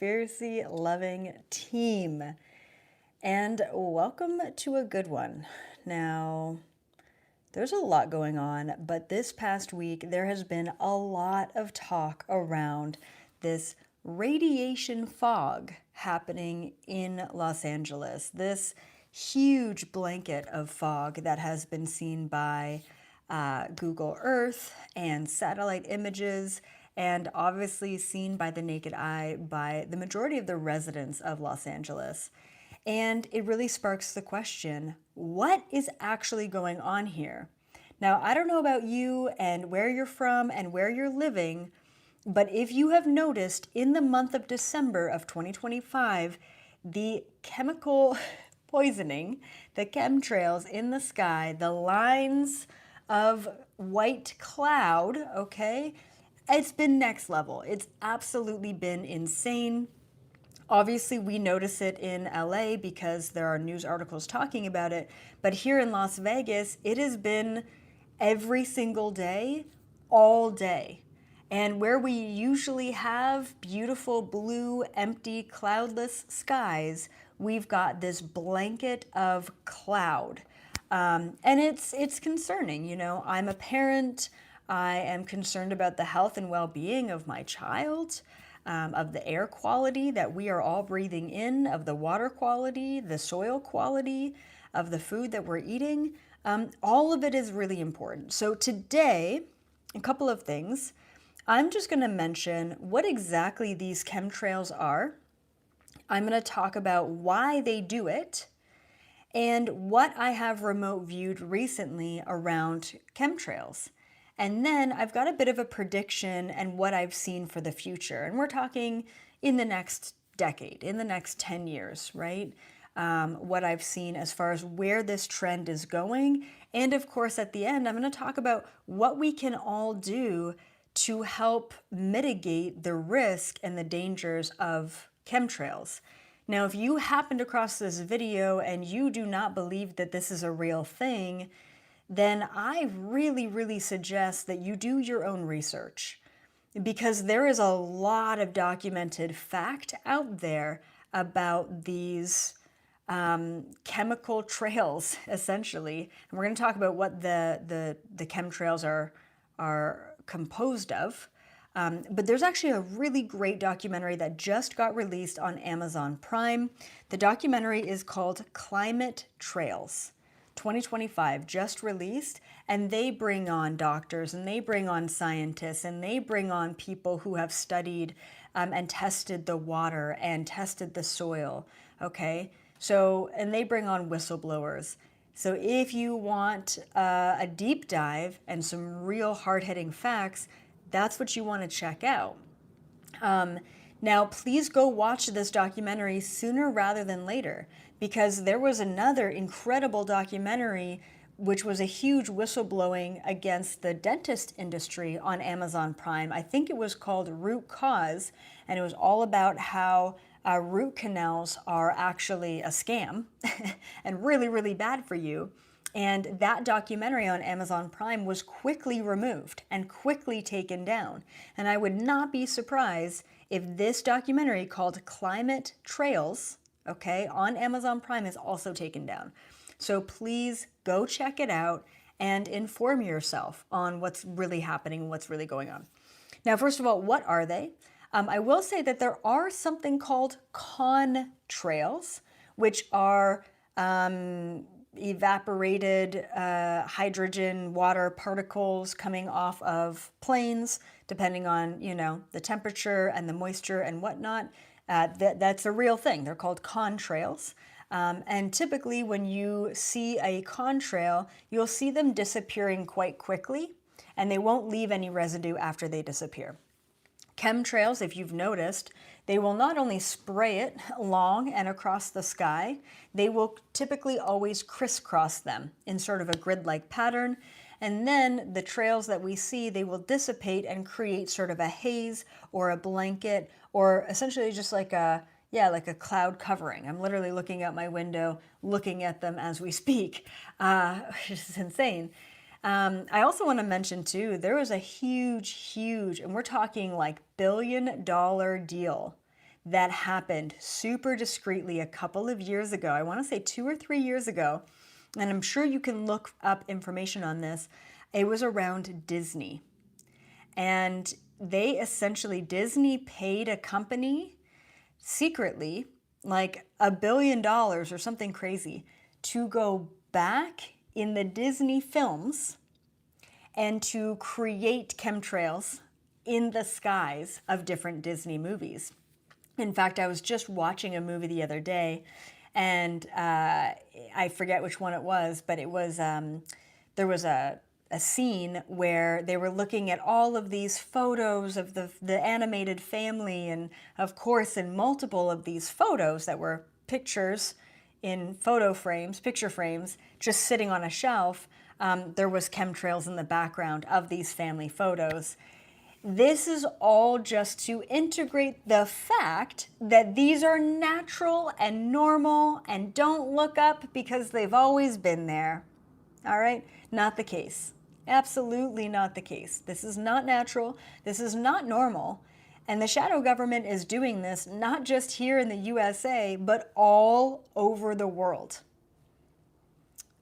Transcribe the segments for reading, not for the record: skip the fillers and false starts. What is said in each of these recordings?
conspiracy loving team. And welcome to a good one. Now, there's a lot going on, but this past week there has been a lot of talk around this radiation fog happening in Los Angeles. This huge blanket of fog that has been seen by Google Earth and satellite images, and obviously seen by the naked eye by the majority of the residents of Los Angeles. And it really sparks the question, what is actually going on here? Now, I don't know about you and where you're from and where you're living, but if you have noticed in the month of December of 2025, the chemical poisoning, the chemtrails in the sky, the lines of white cloud, okay, it's been next level. It's absolutely been insane. Obviously, we notice it in LA because there are news articles talking about it, but here in Las Vegas, it has been every single day, all day. And where we usually have beautiful blue, empty, cloudless skies, we've got this blanket of cloud. And it's concerning. You know, I'm a parent. I am concerned about the health and well-being of my child, of the air quality that we are all breathing in, of the water quality, the soil quality, of the food that we're eating. All of it is really important. So today, a couple of things. I'm just going to mention what exactly these chemtrails are. I'm going to talk about why they do it and what I have remote viewed recently around chemtrails. And then I've got a bit of a prediction and what I've seen for the future. And we're talking in the next decade, in the next 10 years, right? What I've seen as far as where this trend is going. And of course, at the end, I'm going to talk about what we can all do to help mitigate the risk and the dangers of chemtrails. Now, if you happened across this video and you do not believe that this is a real thing, then I really suggest that you do your own research, because there is a lot of documented fact out there about these chemical trails, essentially. And we're going to talk about what the chemtrails are composed of. But there's actually a really great documentary that just got released on Amazon Prime. The documentary is called Climate Trails. 2025 just released, and they bring on doctors and they bring on scientists and they bring on people who have studied and tested the water and tested the soil, okay? So, and they bring on whistleblowers. So if you want a deep dive and some real hard-hitting facts, that's what you want to check out. Now, please go watch this documentary sooner rather than later, because there was another incredible documentary which was a huge whistleblowing against the dentist industry on Amazon Prime. I think it was called Root Cause, and it was all about how root canals are actually a scam and really bad for you. And that documentary on Amazon Prime was quickly removed and quickly taken down. And I would not be surprised if this documentary called Climate Trails, okay, on Amazon Prime is also taken down. So please go check it out and inform yourself on what's really happening, what's really going on. Now, first of all, what are they? I will say that there are something called contrails, which are evaporated hydrogen water particles coming off of planes, depending on, you know, the temperature and the moisture and whatnot. That's a real thing. They're called contrails. And typically when you see a contrail, you'll see them disappearing quite quickly, and they won't leave any residue after they disappear. Chemtrails, if you've noticed, they will not only spray it long and across the sky, they will typically always crisscross them in sort of a grid-like pattern. And then the trails that we see, they will dissipate and create sort of a haze or a blanket, or essentially just like a cloud covering. I'm literally looking out my window, looking at them as we speak, which is insane. I also want to mention too, there was a huge, and we're talking like $1 billion deal that happened super discreetly a couple of years ago. I want to say 2 or 3 years ago, and I'm sure you can look up information on this. It was around Disney. And Disney paid a company secretly, like $1 billion or something crazy, to go back in the Disney films and to create chemtrails in the skies of different Disney movies. In fact, I was just watching a movie the other day, and I forget which one it was, but it was there was a scene where they were looking at all of these photos of the animated family, and of course, in multiple of these photos that were pictures in picture frames, just sitting on a shelf, there was chemtrails in the background of these family photos. This is all just to integrate the fact that these are natural and normal and don't look up because they've always been there. All right? Not the case. Absolutely not the case. This is not natural. This is not normal. And the shadow government is doing this not just here in the USA, but all over the world.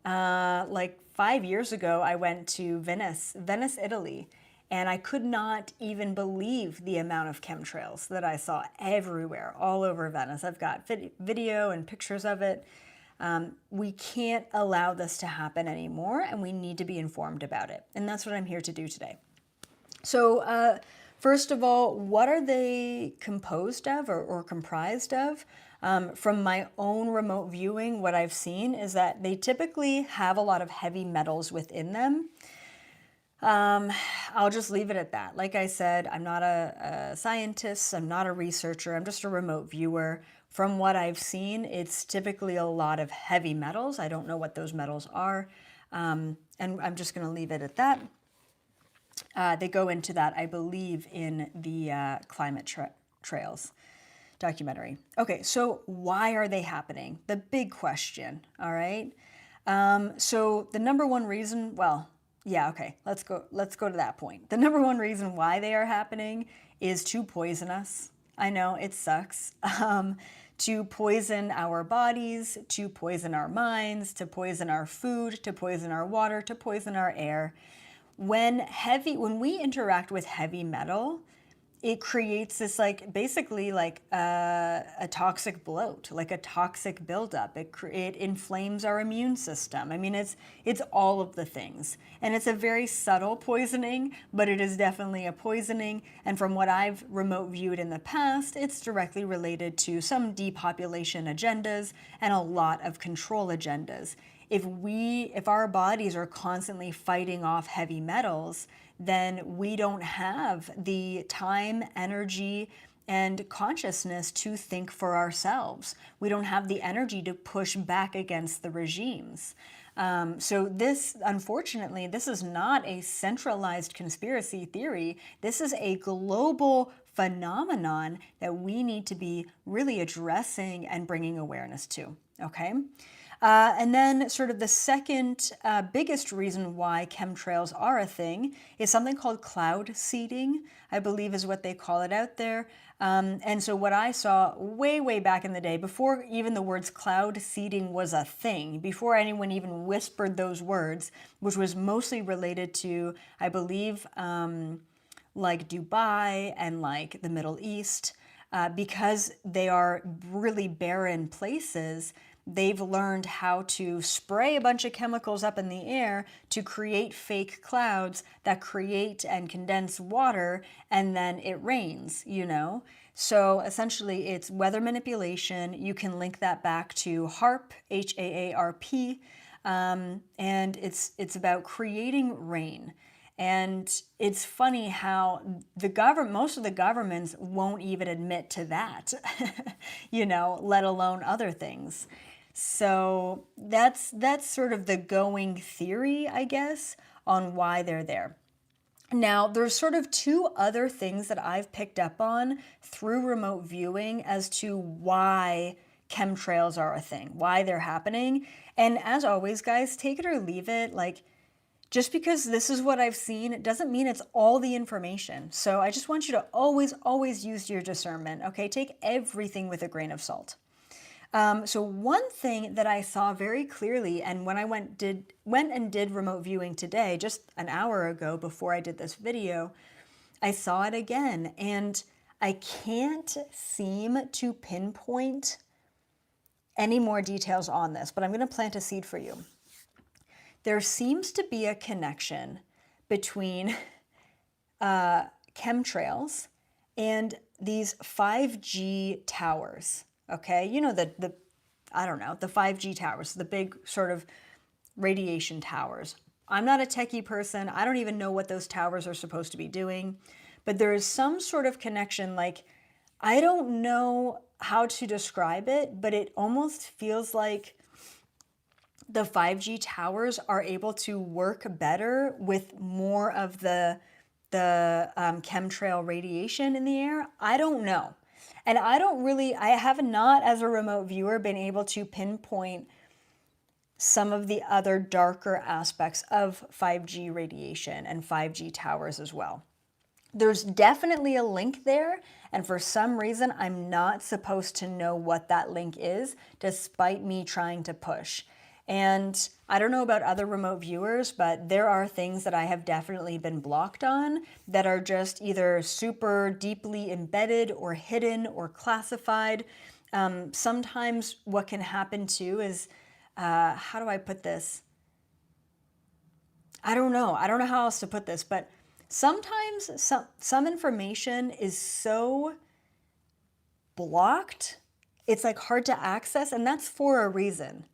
Like 5 years ago, I went to Venice, Italy, and I could not even believe the amount of chemtrails that I saw everywhere, all over Venice. I've got video and pictures of it. We can't allow this to happen anymore, and we need to be informed about it. And that's what I'm here to do today. So first of all, what are they composed of or comprised of? From my own remote viewing, what I've seen is that they typically have a lot of heavy metals within them. I'll just leave it at that. Like I said, I'm not a scientist, I'm not a researcher, I'm just a remote viewer. From what I've seen, it's typically a lot of heavy metals. I don't know what those metals are, and I'm just going to leave it at that. They go into that, I believe, in the Climate Trails documentary. Okay, so why are they happening? The big question, all right? So the number one reason, well, yeah, okay, let's go to that point. The number one reason why they are happening is to poison us. I know, it sucks. To poison our bodies, to poison our minds, to poison our food, to poison our water, to poison our air. When we interact with heavy metal, it creates this basically a toxic bloat, like a toxic buildup. It inflames our immune system. I mean, it's all of the things. And it's a very subtle poisoning, but it is definitely a poisoning. And from what I've remote viewed in the past, it's directly related to some depopulation agendas and a lot of control agendas. If our bodies are constantly fighting off heavy metals, then we don't have the time, energy, and consciousness to think for ourselves. We don't have the energy to push back against the regimes. So this, unfortunately, this is not a centralized conspiracy theory. This is a global phenomenon that we need to be really addressing and bringing awareness to, okay? And then sort of the second biggest reason why chemtrails are a thing is something called cloud seeding, I believe is what they call it out there. And so what I saw way back in the day, before even the words cloud seeding was a thing, before anyone even whispered those words, which was mostly related to, I believe, like Dubai and like the Middle East, because they are really barren places. They've learned how to spray a bunch of chemicals up in the air to create fake clouds that create and condense water, and then it rains, you know? So essentially it's weather manipulation. You can link that back to HAARP, H-A-A-R-P, and it's about creating rain. And it's funny how most of the governments won't even admit to that, you know, let alone other things. So that's sort of the going theory, I guess, on why they're there. Now, there's sort of two other things that I've picked up on through remote viewing as to why chemtrails are a thing, why they're happening. And as always, guys, take it or leave it. Like, just because this is what I've seen, it doesn't mean it's all the information. So I just want you to always, always use your discernment, okay? Take everything with a grain of salt. So one thing that I saw very clearly, and when I went and did remote viewing today, just an hour ago before I did this video, I saw it again, and I can't seem to pinpoint any more details on this, but I'm going to plant a seed for you. There seems to be a connection between chemtrails and these 5G towers. Okay, you know, I don't know, the 5G towers, the big sort of radiation towers. I'm not a techie person. I don't even know what those towers are supposed to be doing, but there is some sort of connection. Like, I don't know how to describe it, but it almost feels like the 5G towers are able to work better with more of the chemtrail radiation in the air. I don't know. And I have not, as a remote viewer, been able to pinpoint some of the other darker aspects of 5G radiation and 5G towers as well. There's definitely a link there, and for some reason, I'm not supposed to know what that link is, despite me trying to push. And I don't know about other remote viewers, but there are things that I have definitely been blocked on that are just either super deeply embedded or hidden or classified. Sometimes what can happen too is, how do I put this? I don't know. I don't know how else to put this, but sometimes some information is so blocked, it's like hard to access, and that's for a reason.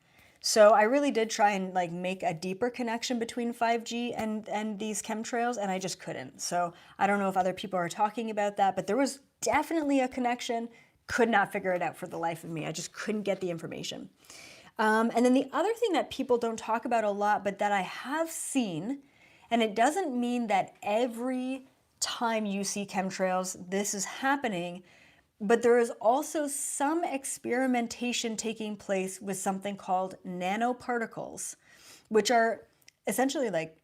So I really did try and like make a deeper connection between 5G and these chemtrails, and I just couldn't. So I don't know if other people are talking about that, but there was definitely a connection. Could not figure it out for the life of me. I just couldn't get the information. And then the other thing that people don't talk about a lot, but that I have seen, and it doesn't mean that every time you see chemtrails, this is happening, but there is also some experimentation taking place with something called nanoparticles, which are essentially like,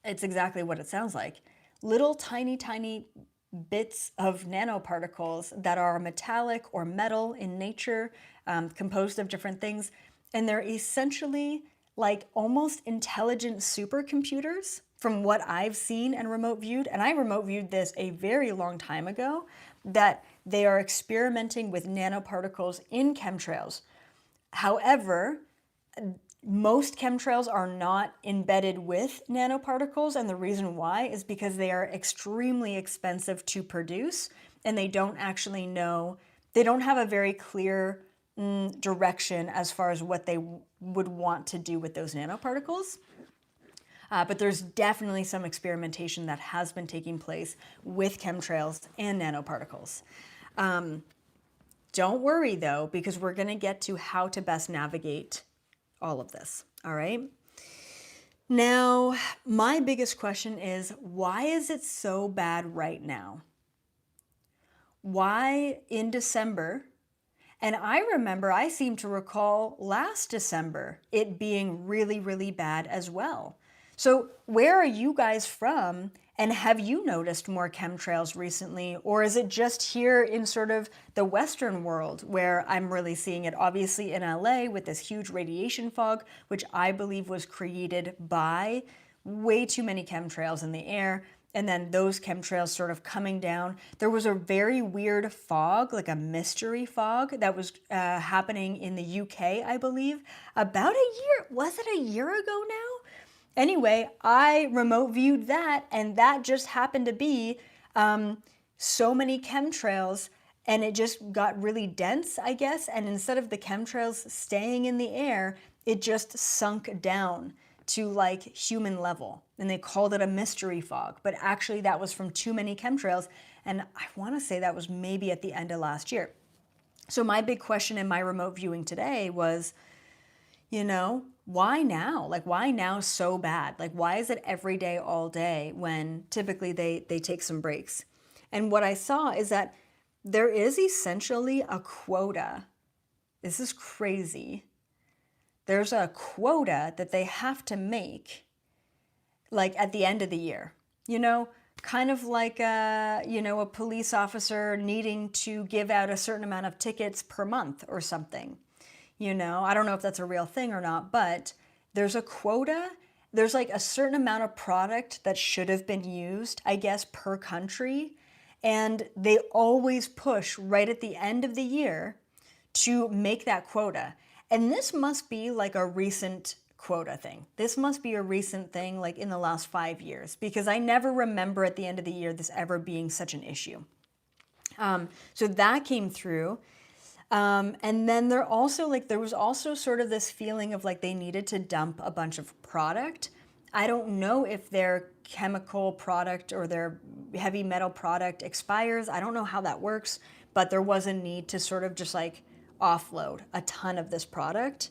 it's exactly what it sounds like. Little tiny, tiny bits of nanoparticles that are metallic or metal in nature, composed of different things. And they're essentially like almost intelligent supercomputers from what I've seen and remote viewed. And I remote viewed this a very long time ago, that they are experimenting with nanoparticles in chemtrails. However, most chemtrails are not embedded with nanoparticles, and the reason why is because they are extremely expensive to produce, and they don't actually know, they don't have a very clear direction as far as what they would want to do with those nanoparticles. But there's definitely some experimentation that has been taking place with chemtrails and nanoparticles. Don't worry though, because we're going to get to how to best navigate all of this. All right. Now, my biggest question is, why is it so bad right now? Why in December? And I remember, I seem to recall last December it being really, really bad as well. So where are you guys from? And have you noticed more chemtrails recently? Or is it just here in sort of the Western world where I'm really seeing it? Obviously in LA with this huge radiation fog, which I believe was created by way too many chemtrails in the air. And then those chemtrails sort of coming down. There was a very weird fog, like a mystery fog that was happening in the UK, I believe, about a year. Was it a year ago now? Anyway, I remote viewed that, and that just happened to be so many chemtrails, and it just got really dense, I guess. And instead of the chemtrails staying in the air, it just sunk down to like human level, and they called it a mystery fog, but actually that was from too many chemtrails, and I want to say that was maybe at the end of last year. So my big question in my remote viewing today was, you know, why now? Like, why now so bad? Like, why is it every day, all day, when typically they take some breaks? And what I saw is that there is essentially a quota. This is crazy. There's a quota that they have to make like at the end of the year, you know, kind of like a police officer needing to give out a certain amount of tickets per month or something. I don't know if that's a real thing or not, but there's a quota. There's like a certain amount of product that should have been used, I guess, per country. And they always push right at the end of the year to make that quota. And this must be like a recent quota thing. This must be a recent thing, like in the last 5 years, because I never remember at the end of the year this ever being such an issue. So that came through. And then there was also sort of this feeling of like they needed to dump a bunch of product. I don't know if their chemical product or their heavy metal product expires. I don't know how that works, but there was a need to sort of just like offload a ton of this product.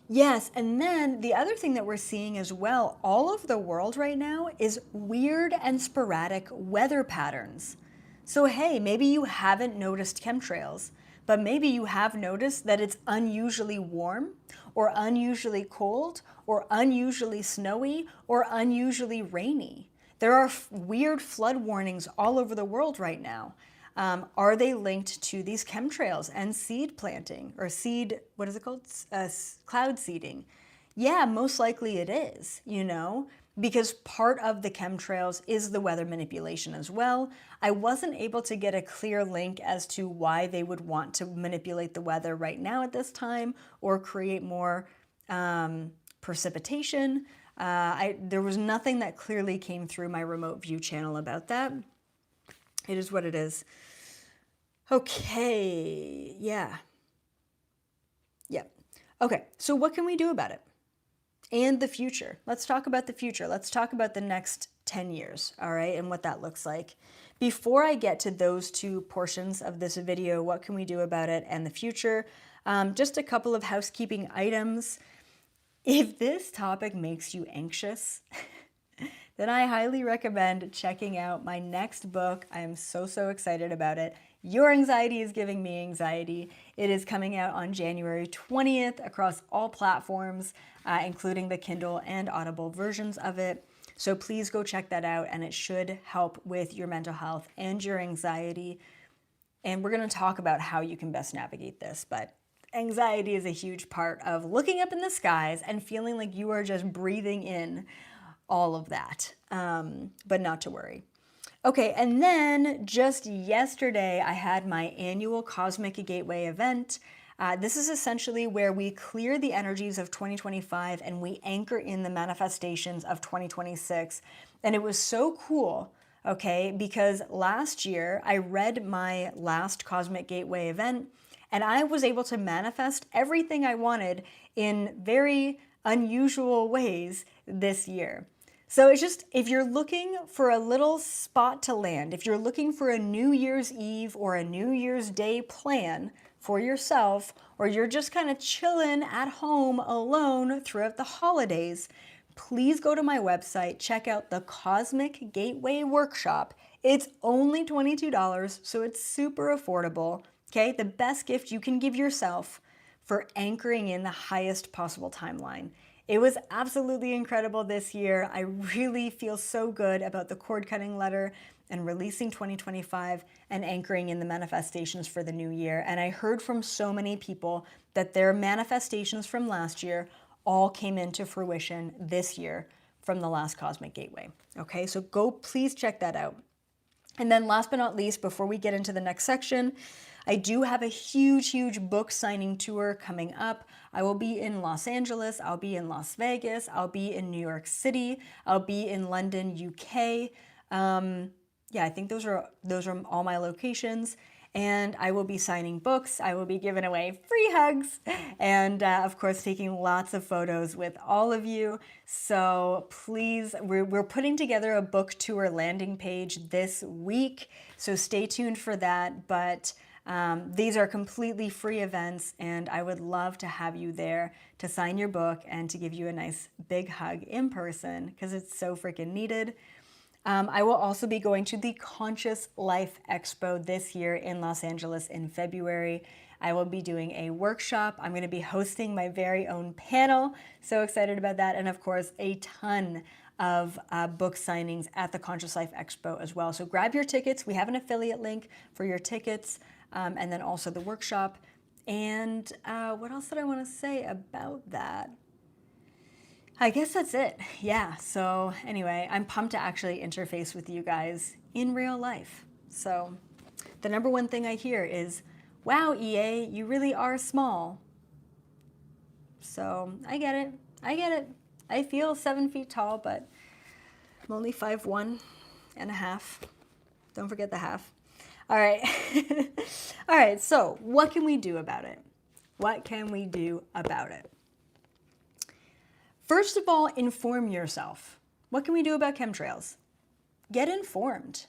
Yes, and then the other thing that we're seeing as well, all over the world right now, is weird and sporadic weather patterns. So hey, maybe you haven't noticed chemtrails, but maybe you have noticed that it's unusually warm, or unusually cold, or unusually snowy, or unusually rainy. There are weird flood warnings all over the world right now. Are they linked to these chemtrails and seed planting or what is it called? Cloud seeding. Yeah, most likely it is, because part of the chemtrails is the weather manipulation as well. I wasn't able to get a clear link as to why they would want to manipulate the weather right now at this time or create more precipitation. There was nothing that clearly came through my remote view channel about that. It is what it is. Okay, yeah. Yep. Okay, so what can we do about it? And the future. Let's talk about the future. Let's talk about the next 10 years, all right, and what that looks like. Before I get to those two portions of this video, what can we do about it and the future, just a couple of housekeeping items. If this topic makes you anxious, then I highly recommend checking out my next book. I am so excited about it. Your Anxiety is Giving Me Anxiety. It is coming out on January 20th across all platforms, including the Kindle and Audible versions of it. So please go check that out, and it should help with your mental health and your anxiety. And we're going to talk about how you can best navigate this, but anxiety is a huge part of looking up in the skies and feeling like you are just breathing in all of that, but not to worry. Okay, and then just yesterday, I had my annual Cosmic Gateway event. This is essentially where we clear the energies of 2025 and we anchor in the manifestations of 2026. And it was so cool, okay, because last year I read my last Cosmic Gateway event and I was able to manifest everything I wanted in very unusual ways this year. So it's just, if you're looking for a little spot to land, if you're looking for a New Year's Eve or a New Year's Day plan for yourself, or you're just kind of chilling at home alone throughout the holidays, please go to my website, check out the Cosmic Gateway Workshop. It's only $22, so it's super affordable, okay? The best gift you can give yourself for anchoring in the highest possible timeline. It was absolutely incredible this year. I really feel so good about the cord cutting letter and releasing 2025 and anchoring in the manifestations for the new year. And I heard from so many people that their manifestations from last year all came into fruition this year from the last Cosmic Gateway. Okay, so go please check that out. And then last but not least, before we get into the next section, I do have a huge book signing tour coming up. I will be in Los Angeles, I'll be in Las Vegas, I'll be in New York City, I'll be in London, UK. I think those are all my locations. And I will be signing books, I will be giving away free hugs, and of course taking lots of photos with all of you. So please, we're putting together a book tour landing page this week, so stay tuned for that. But these are completely free events, and I would love to have you there to sign your book and to give you a nice big hug in person, because it's so freaking needed. I will also be going to the Conscious Life Expo this year in Los Angeles in February. I will be doing a workshop. I'm going to be hosting my very own panel. So excited about that. And of course, a ton of book signings at the Conscious Life Expo as well. So grab your tickets. We have an affiliate link for your tickets, and then also the workshop. And what else did I want to say about that? I guess that's it. Yeah, so anyway, I'm pumped to actually interface with you guys in real life. So the number one thing I hear is, wow, EA, you really are small. So I get it. I get it. I feel 7 feet tall, but I'm only 5'1" and a half. Don't forget the half. All right. All right, so what can we do about it? What can we do about it? First of all, inform yourself. What can we do about chemtrails? Get informed.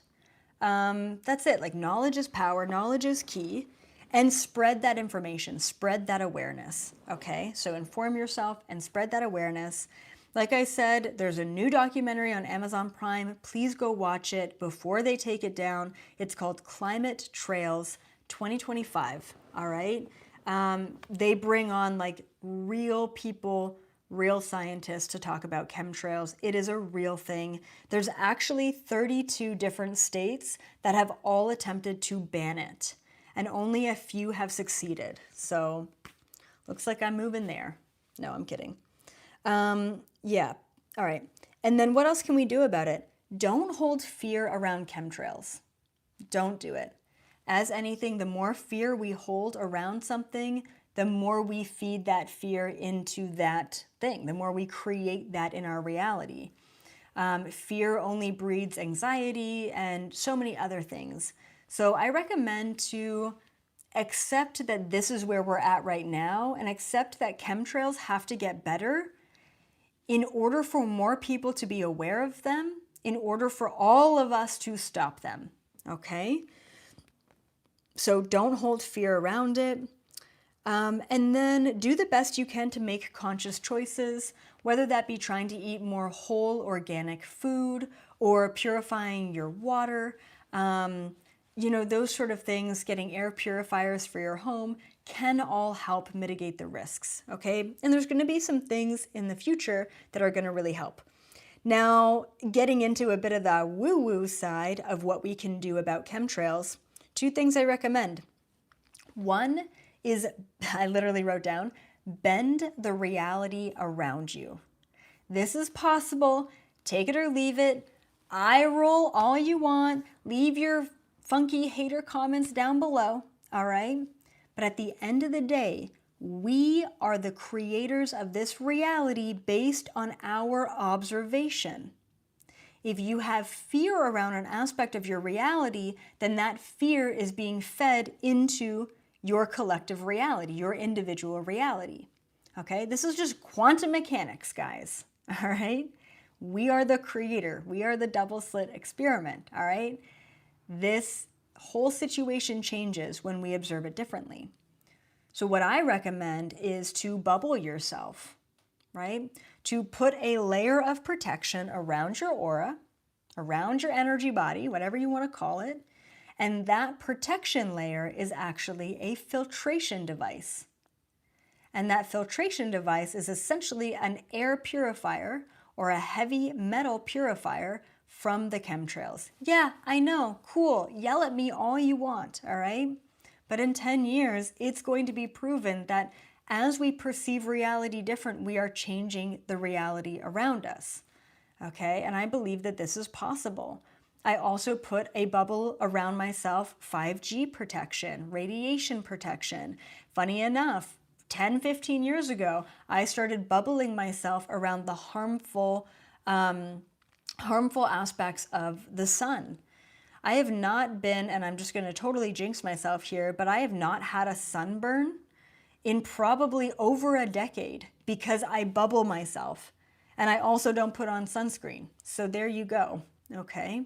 That's it. Like, knowledge is power, knowledge is key, and spread that information, spread that awareness. Okay, so inform yourself and spread that awareness. Like I said, there's a new documentary on Amazon Prime. Please go watch it before they take it down. It's called Chemtrails 2025. All right, they bring on like real people, real scientists to talk about chemtrails. It is a real thing. There's actually 32 different states that have all attempted to ban it, and only a few have succeeded. So looks like I'm moving there. No, I'm kidding. Yeah, all right. And then what else can we do about it? Don't hold fear around chemtrails. Don't do it. As anything, the more fear we hold around something, the more we feed that fear into that thing, the more we create that in our reality. Fear only breeds anxiety and so many other things. So I recommend to accept that this is where we're at right now, and accept that chemtrails have to get better in order for more people to be aware of them, in order for all of us to stop them, okay? So don't hold fear around it. And then do the best you can to make conscious choices, whether that be trying to eat more whole organic food or purifying your water. You know, those sort of things, getting air purifiers for your home can all help mitigate the risks, okay? And there's going to be some things in the future that are going to really help. Now, getting into a bit of the woo-woo side of what we can do about chemtrails, 2 things I recommend. One is, I literally wrote down, bend the reality around you. This is possible. Take it or leave it. Eye roll all you want. Leave your funky hater comments down below, all right? But at the end of the day, we are the creators of this reality based on our observation. If you have fear around an aspect of your reality, then that fear is being fed into your collective reality, your individual reality. Okay, this is just quantum mechanics, guys. All right, we are the creator. We are the double slit experiment. All right, this whole situation changes when we observe it differently. So what I recommend is to bubble yourself, right? To put a layer of protection around your aura, around your energy body, whatever you want to call it. And that protection layer is actually a filtration device. And that filtration device is essentially an air purifier or a heavy metal purifier from the chemtrails. Yeah, I know, cool, yell at me all you want, all right? But in 10 years, it's going to be proven that as we perceive reality different, we are changing the reality around us, okay? And I believe that this is possible. I also put a bubble around myself, 5G protection, radiation protection. Funny enough, 10, 15 years ago, I started bubbling myself around the harmful aspects of the sun. I have not been, and I'm just going to totally jinx myself here, but I have not had a sunburn in probably over a decade because I bubble myself. And I also don't put on sunscreen. So there you go, okay?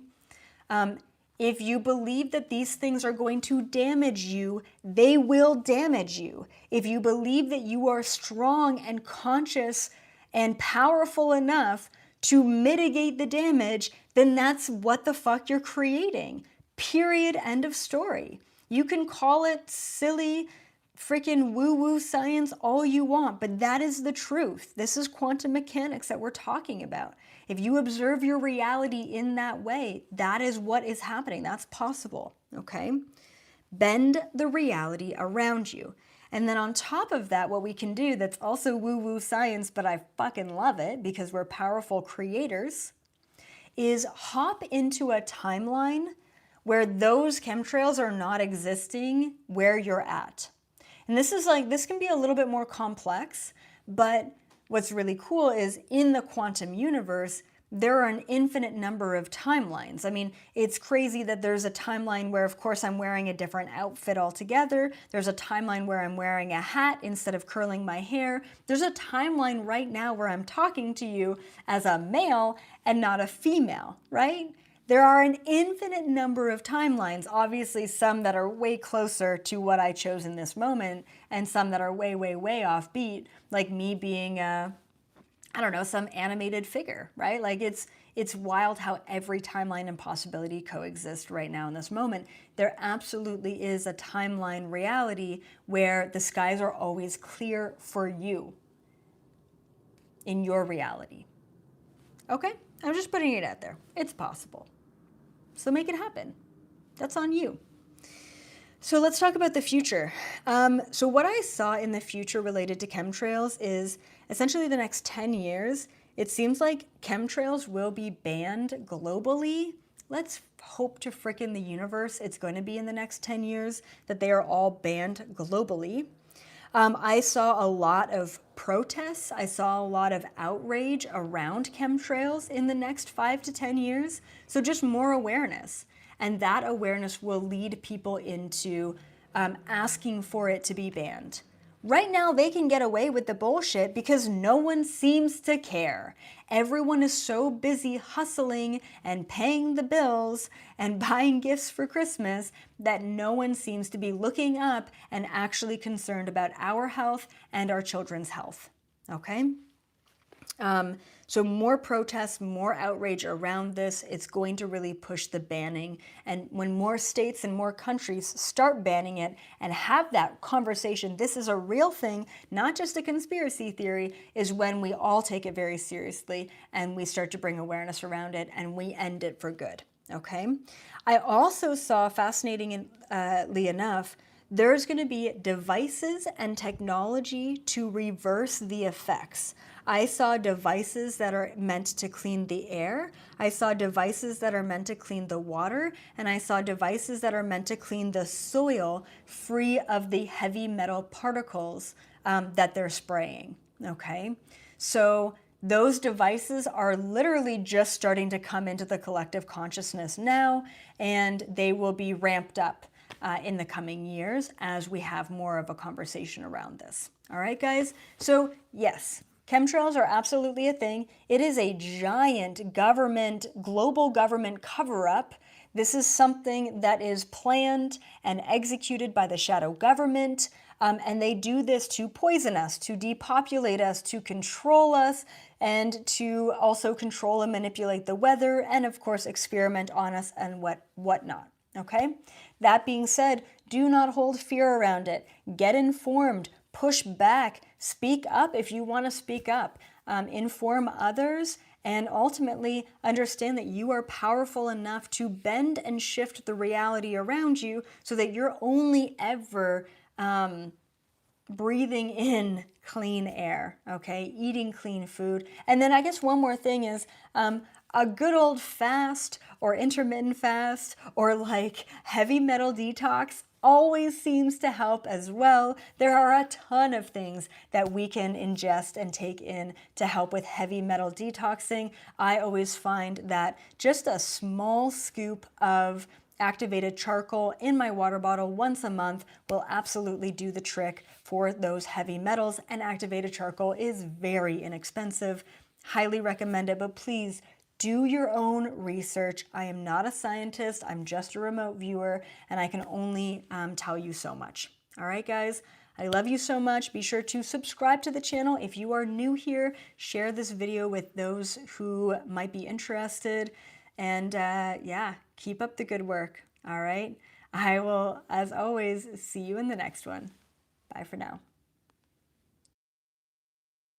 If you believe that these things are going to damage you, they will damage you. If you believe that you are strong and conscious and powerful enough to mitigate the damage, then that's what the fuck you're creating. Period. End of story. You can call it silly, freaking woo-woo science all you want, but that is the truth. This is quantum mechanics that we're talking about. If you observe your reality in that way, that is what is happening. That's possible, okay? Bend the reality around you. And then on top of that, what we can do that's also woo-woo science, but I fucking love it because we're powerful creators, is hop into a timeline where those chemtrails are not existing where you're at. And this can be a little bit more complex, but what's really cool is in the quantum universe, there are an infinite number of timelines. I mean, it's crazy that there's a timeline where, of course, I'm wearing a different outfit altogether. There's a timeline where I'm wearing a hat instead of curling my hair. There's a timeline right now where I'm talking to you as a male and not a female, right? There are an infinite number of timelines, obviously some that are way closer to what I chose in this moment, and some that are way, way, way offbeat, like me being some animated figure, right? Like it's wild how every timeline and possibility coexist right now in this moment. There absolutely is a timeline reality where the skies are always clear for you in your reality. Okay? I'm just putting it out there. It's possible. So make it happen. That's on you. So let's talk about the future. So what I saw in the future related to chemtrails is essentially the next 10 years, it seems like chemtrails will be banned globally. Let's hope to frickin' the universe it's going to be in the next 10 years that they are all banned globally. I saw a lot of protests. I saw a lot of outrage around chemtrails in the next 5 to 10 years. So just more awareness. And that awareness will lead people into asking for it to be banned. Right now, they can get away with the bullshit because no one seems to care. Everyone is so busy hustling and paying the bills and buying gifts for Christmas that no one seems to be looking up and actually concerned about our health and our children's health. Okay? So more protests, more outrage around this, it's going to really push the banning. And when more states and more countries start banning it and have that conversation, this is a real thing, not just a conspiracy theory, is when we all take it very seriously and we start to bring awareness around it and we end it for good, okay? I also saw, fascinatingly enough, there's going to be devices and technology to reverse the effects. I saw devices that are meant to clean the air. I saw devices that are meant to clean the water. And I saw devices that are meant to clean the soil free of the heavy metal particles that they're spraying, okay? So those devices are literally just starting to come into the collective consciousness now, and they will be ramped up in the coming years as we have more of a conversation around this. All right, guys? So yes, chemtrails are absolutely a thing. It is a giant government, global government cover-up. This is something that is planned and executed by the shadow government. And they do this to poison us, to depopulate us, to control us, and to also control and manipulate the weather, and of course experiment on us and whatnot. Okay? That being said, do not hold fear around it. Get informed, push back, speak up if you want to speak up, inform others, and ultimately understand that you are powerful enough to bend and shift the reality around you so that you're only ever breathing in clean air, okay? Eating clean food. And then I guess one more thing is a good old fast or intermittent fast or like heavy metal detox always seems to help as well. There are a ton of things that we can ingest and take in to help with heavy metal detoxing. I always find that just a small scoop of activated charcoal in my water bottle once a month will absolutely do the trick for those heavy metals, and activated charcoal is very inexpensive. Highly recommend it, but please do your own research. I am not a scientist, I'm just a remote viewer, and I can only tell you so much. All right, guys? I love you so much. Be sure to subscribe to the channel. If you are new here, share this video with those who might be interested. And yeah, keep up the good work. All right. I will, as always, see you in the next one. Bye for now.